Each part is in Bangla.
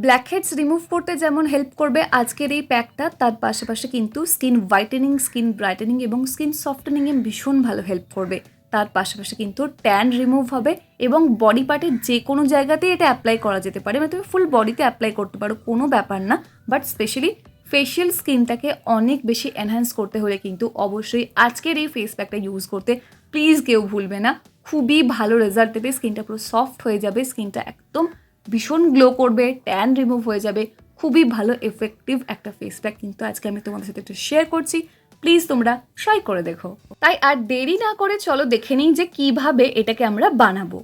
ব্ল্যাকহেডস রিমুভ করতে যেমন হেল্প করবে আজকের এই প্যাকটা, তার পাশাপাশি কিন্তু স্কিন হোয়াইটেনিং, স্কিন ব্রাইটেনিং এবং স্কিন সফটেনিংয়ে ভীষণ ভালো হেল্প করবে। তার পাশাপাশি কিন্তু ট্যান রিমুভ হবে এবং বডি পার্টের যে কোনো জায়গাতেই এটা অ্যাপ্লাই করা যেতে পারে, মানে তুমি ফুল বডিতে অ্যাপ্লাই করতে পারো, কোনো ব্যাপার না। বাট স্পেশালি ফেশিয়াল স্কিনটাকে অনেক বেশি এনহ্যান্স করতে হলে কিন্তু অবশ্যই আজকের এই ফেস প্যাকটা ইউজ করতে প্লিজ কেউ ভুলবে না। খুবই ভালো রেজাল্ট দেবে, স্কিনটা পুরো সফট হয়ে যাবে, স্কিনটা একদম ভীষণ গ্লো করবে, ট্যান রিমুভ হয়ে যাবে। খুবই ভালো এফেক্টিভ একটা ফেস প্যাক কিন্তু আজকে আমি তোমাদের সাথে একটু শেয়ার করছি, প্লিজ তোমরা ট্রাই করে দেখো। তাই আর দেরি না করে চলো দেখে নিই যে কিভাবে এটাকে আমরা বানাবো।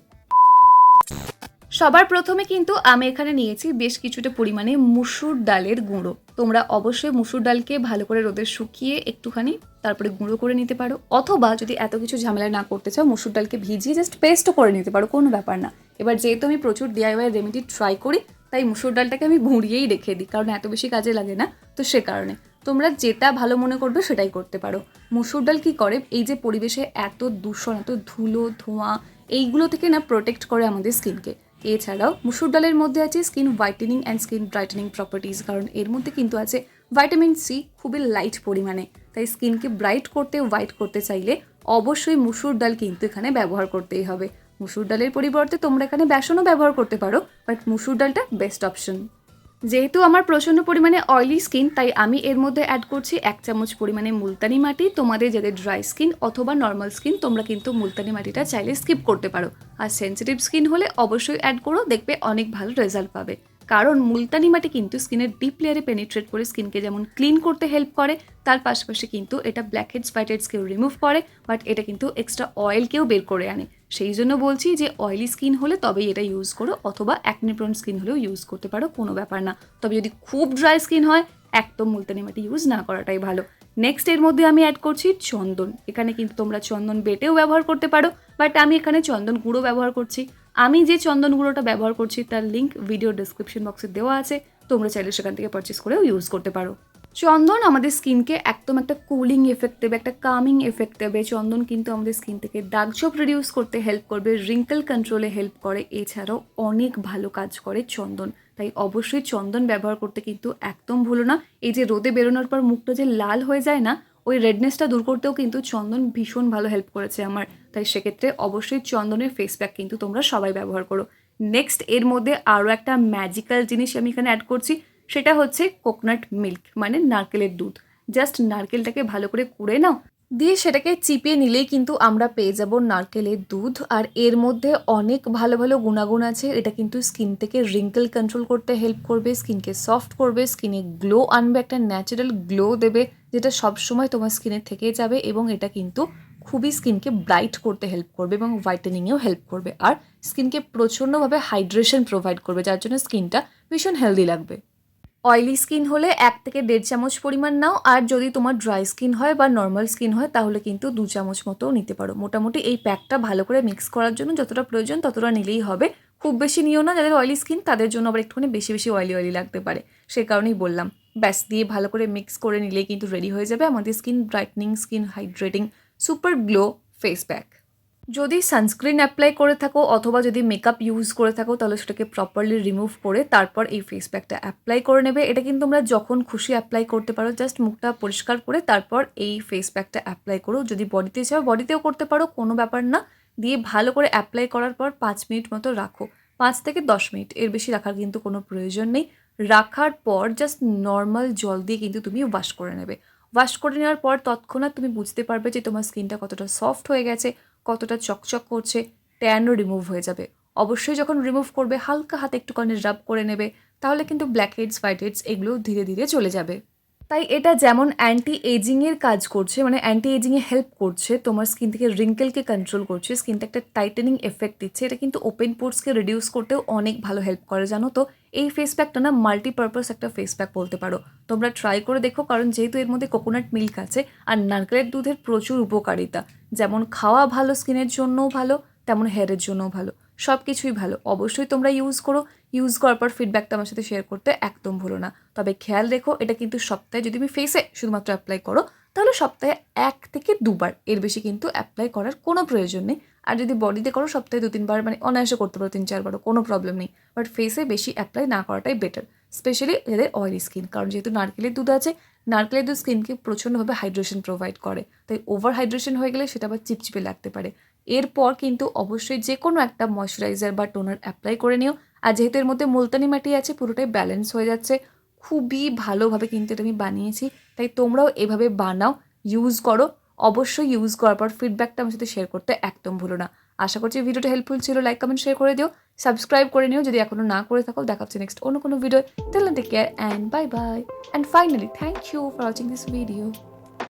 সবার প্রথমে কিন্তু আমি এখানে নিয়েছি বেশ কিছুটা পরিমাণে মুসুর ডালের গুঁড়ো। তোমরা অবশ্যই মুসুর ডালকে ভালো করে রোদে শুকিয়ে একটুখানি তারপরে গুঁড়ো করে নিতে পারো, অথবা যদি এত কিছু ঝামেলা না করতে চাও মুসুর ডালকে ভিজিয়ে জাস্ট পেস্টও করে নিতে পারো, কোনো ব্যাপার না। এবার যেহেতু আমি প্রচুর ডিআইওয়াই রেমেডি ট্রাই করি, তাই মুসুর ডালটাকে আমি গুঁড়িয়েই রেখে দিই, কারণ এত বেশি কাজে লাগে না, তো সে কারণে তোমরা যেটা ভালো মনে করবে সেটাই করতে পারো। মুসুর ডাল কী করে, এই যে পরিবেশে এত দূষণ, এত ধুলো ধোঁয়া, এইগুলো থেকে না প্রোটেক্ট করে আমাদের স্কিনকে। এছাড়াও মুসুর ডালের মধ্যে আছে skin whitening and skin brightening properties, কারণ এর মধ্যে কিন্তু আছে ভাইটামিন সি খুবই লাইট পরিমাণে। তাই স্কিনকে ব্রাইট করতে, হোয়াইট করতে চাইলে অবশ্যই মুসুর ডাল কিন্তু এখানে ব্যবহার করতেই হবে। মুসুর ডালের পরিবর্তে তোমরা এখানে বেসনও ব্যবহার করতে পারো, বাট মুসুর ডালটা বেস্ট অপশন। যেহেতু আমার প্রচণ্ড পরিমাণে অয়েলি স্কিন, তাই আমি এর মধ্যে অ্যাড করছি 1 চামচ পরিমাণে মুলতানি মাটি। তোমাদের যাদের ড্রাই স্কিন অথবা নর্মাল স্কিন, তোমরা কিন্তু মুলতানি মাটিটা চাইলে স্কিপ করতে পারো। আর সেন্সিটিভ স্কিন হলে অবশ্যই অ্যাড করো, দেখবে অনেক ভালো রেজাল্ট পাবে। কারণ মুলতানি মাটি কিন্তু স্কিনের ডিপ লেয়ারে পেনিট্রেট করে স্কিনকে যেমন ক্লিন করতে হেল্প করে, তার পাশাপাশি কিন্তু এটা ব্ল্যাকহেডস হোয়াইটহেডসকেও রিমুভ করে, বাট এটা কিন্তু এক্সট্রা অয়েলকেও বের করে আনে। সেই জন্য বলছি যে অয়েলি স্কিন হলে তবেই এটা ইউজ করো, অথবা অ্যাকনে প্রোন স্কিন হলেও ইউজ করতে পারো, কোনো ব্যাপার না। তবে যদি খুব ড্রাই স্কিন হয়, একদম মুলতানি মাটি ইউজ না করাটাই ভালো। নেক্সট এর মধ্যে আমি অ্যাড করছি চন্দন। এখানে কিন্তু তোমরা চন্দন বেটেও ব্যবহার করতে পারো, বাট আমি এখানে চন্দন গুঁড়ো ব্যবহার করছি। আমি যে চন্দন গুঁড়োটা ব্যবহার করছি তার লিঙ্ক ভিডিও ডেসক্রিপশন বক্সে দেওয়া আছে, তোমরা চাইলে সেখান থেকে পারচেস করেও ইউজ করতে পারো। চন্দন আমাদের স্কিনকে একদম একটা কুলিং এফেক্ট দেবে, একটা কামিং এফেক্ট দেবে। চন্দন কিন্তু আমাদের স্কিন থেকে দাগছোপ রিডিউস করতে হেল্প করবে, রিঙ্কেল কন্ট্রোলে হেল্প করে, এছাড়াও অনেক ভালো কাজ করে চন্দন। তাই অবশ্যই চন্দন ব্যবহার করতে কিন্তু একদম ভুলো না। এই যে রোদে বেরোনোর পর মুখটা যে লাল হয়ে যায় না, ওই রেডনেসটা দূর করতেও কিন্তু চন্দন ভীষণ ভালো হেল্প করেছে আমার। তাই সেক্ষেত্রে অবশ্যই চন্দনের ফেস প্যাক কিন্তু তোমরা সবাই ব্যবহার করো। নেক্সট এর মধ্যে আরও একটা ম্যাজিক্যাল জিনিস আমি এখানে অ্যাড করছি, সেটা হচ্ছে কোকোনাট মিল্ক, মানে নারকেলের দুধ। জাস্ট নারকেলটাকে ভালো করে কুড়ে নাও, দিয়ে সেটাকে চিপিয়ে নিলেই কিন্তু আমরা পেয়ে যাব নারকেলের দুধ। আর এর মধ্যে অনেক ভালো ভালো গুণাগুণ আছে। এটা কিন্তু স্কিন থেকে রিঙ্কেল কন্ট্রোল করতে হেল্প করবে, স্কিনকে সফট করবে, স্কিনে গ্লো আনবে, একটা ন্যাচারাল গ্লো দেবে, যেটা সবসময় তোমার স্কিনে থেকে যাবে। এবং এটা কিন্তু খুবই স্কিনকে ব্রাইট করতে হেল্প করবে এবং হোয়াইটেনিংয়েও হেল্প করবে, আর স্কিনকে প্রচণ্ডভাবে হাইড্রেশন প্রোভাইড করবে, যার জন্য স্কিনটা ভীষণ হেলদি লাগবে। অয়েলি স্কিন হলে 1 থেকে 1.5 চামচ পরিমাণ নাও, আর যদি তোমার ড্রাই স্কিন হয় বা নর্মাল স্কিন হয় তাহলে কিন্তু 2 চামচ মতো নিতে পারো। মোটামুটি এই প্যাকটা ভালো করে মিক্স করার জন্য যতটা প্রয়োজন ততটা নিলেই হবে, খুব বেশি নিও না। যাদের অয়েলি স্কিন তাদের জন্য আবার একটুখানি বেশি বেশি অয়েলি লাগতে পারে, সে কারণেই বললাম। ব্যাস, দিয়ে ভালো করে মিক্স করে নিলেই কিন্তু রেডি হয়ে যাবে আমাদের skin brightening, skin hydrating, super glow face pack. যদি সানস্ক্রিন অ্যাপ্লাই করে থাকো অথবা যদি মেকআপ ইউজ করে থাকো, তাহলে সেটাকে প্রপারলি রিমুভ করে তারপর এই ফেস প্যাকটা অ্যাপ্লাই করে নেবে। এটা কিন্তু তোমরা যখন খুশি অ্যাপ্লাই করতে পারো, জাস্ট মুখটা পরিষ্কার করে তারপর এই ফেস প্যাকটা অ্যাপ্লাই করো। যদি বডিতে চাও বডিতেও করতে পারো, কোনো ব্যাপার না। দিয়ে ভালো করে অ্যাপ্লাই করার পর 5 মিনিট মতো রাখো, 5 থেকে 10 মিনিট, এর বেশি রাখার কিন্তু কোনো প্রয়োজন নেই। রাখার পর জাস্ট নর্মাল জল দিয়ে কিন্তু তুমি ওয়াশ করে নেবে। ওয়াশ করে নেওয়ার পর তৎক্ষণাৎ তুমি বুঝতে পারবে যে তোমার স্কিনটা কতটা সফট হয়ে গেছে, কতটা চকচক করছে, ট্যানও রিমুভ হয়ে যাবে। অবশ্যই যখন রিমুভ করবে হালকা হাতে একটুখানি রাব করে নেবে, তাহলে কিন্তু ব্ল্যাকহেডস হোয়াইটহেডস এগুলো ধীরে ধীরে চলে যাবে। তাই এটা যেমন অ্যান্টি এজিংয়ের কাজ করছে, মানে অ্যান্টি এজিংয়ে হেল্প করছে, তোমার স্কিন থেকে রিঙ্কেলকে কন্ট্রোল করছে, স্কিনটা একটা টাইটেনিং এফেক্ট দিচ্ছে, এটা কিন্তু ওপেন পোর্সকে রিডিউস করতেও অনেক ভালো হেল্প করে। জানো তো, এই ফেস প্যাকটা না মাল্টিপারপাস একটা ফেস প্যাক বলতে পারো। তোমরা ট্রাই করে দেখো, কারণ যেহেতু এর মধ্যে কোকোনাট মিল্ক আছে আর নারকেলের দুধের প্রচুর উপকারিতা, যেমন খাওয়া ভালো স্কিনের জন্যও ভালো, তেমন হেয়ারের জন্যও ভালো, সব কিছুই ভালো। অবশ্যই তোমরা ইউজ করো, ইউজ করার পর ফিডব্যাকটা আমার সাথে শেয়ার করতে একদম ভুলো না। তবে খেয়াল রেখো, এটা কিন্তু সপ্তাহে, যদি তুমি ফেসে শুধুমাত্র অ্যাপ্লাই করো তাহলে সপ্তাহে 1 থেকে 2 বার, এর বেশি কিন্তু অ্যাপ্লাই করার কোনো প্রয়োজন নেই। আর যদি বডিতে করো সপ্তাহে 2-3 বার মানে অনায়াসে করতে পারো, 3-4 বারও, কোনো প্রবলেম নেই। বাট ফেসে বেশি অ্যাপ্লাই না করাটাই বেটার, স্পেশালি যাদের অয়েলি স্কিন, কারণ যেহেতু নারকেলের দুধ আছে, নারকেলের দুধ স্কিনকে প্রচণ্ডভাবে হাইড্রেশন প্রোভাইড করে, তাই ওভার হাইড্রেশন হয়ে গেলে সেটা আবার চিপচিপে লাগতে পারে। এরপর কিন্তু অবশ্যই যে কোনো একটা ময়শ্চারাইজার বা টোনার অ্যাপ্লাই করে নিও। আর যেহেতু এর মধ্যে মুলতানি মাটি আছে, পুরোটাই ব্যালেন্স হয়ে যাচ্ছে, খুবই ভালোভাবে কিন্তু এটা আমি বানিয়েছি। তাই তোমরাও এভাবে বানাও, ইউজ করো। অবশ্যই ইউজ করার পর ফিডব্যাকটা আমার সাথে শেয়ার করতে একদম ভুলো না। আশা করছি ভিডিওটা হেল্পফুল ছিল। লাইক, কমেন্ট, শেয়ার করে দিও, সাবস্ক্রাইব করে নিও যদি এখনো না করে থাকো। দেখা হচ্ছে নেক্সট অন্য কোনো video. Till then take care and bye bye. And finally thank you for watching this video.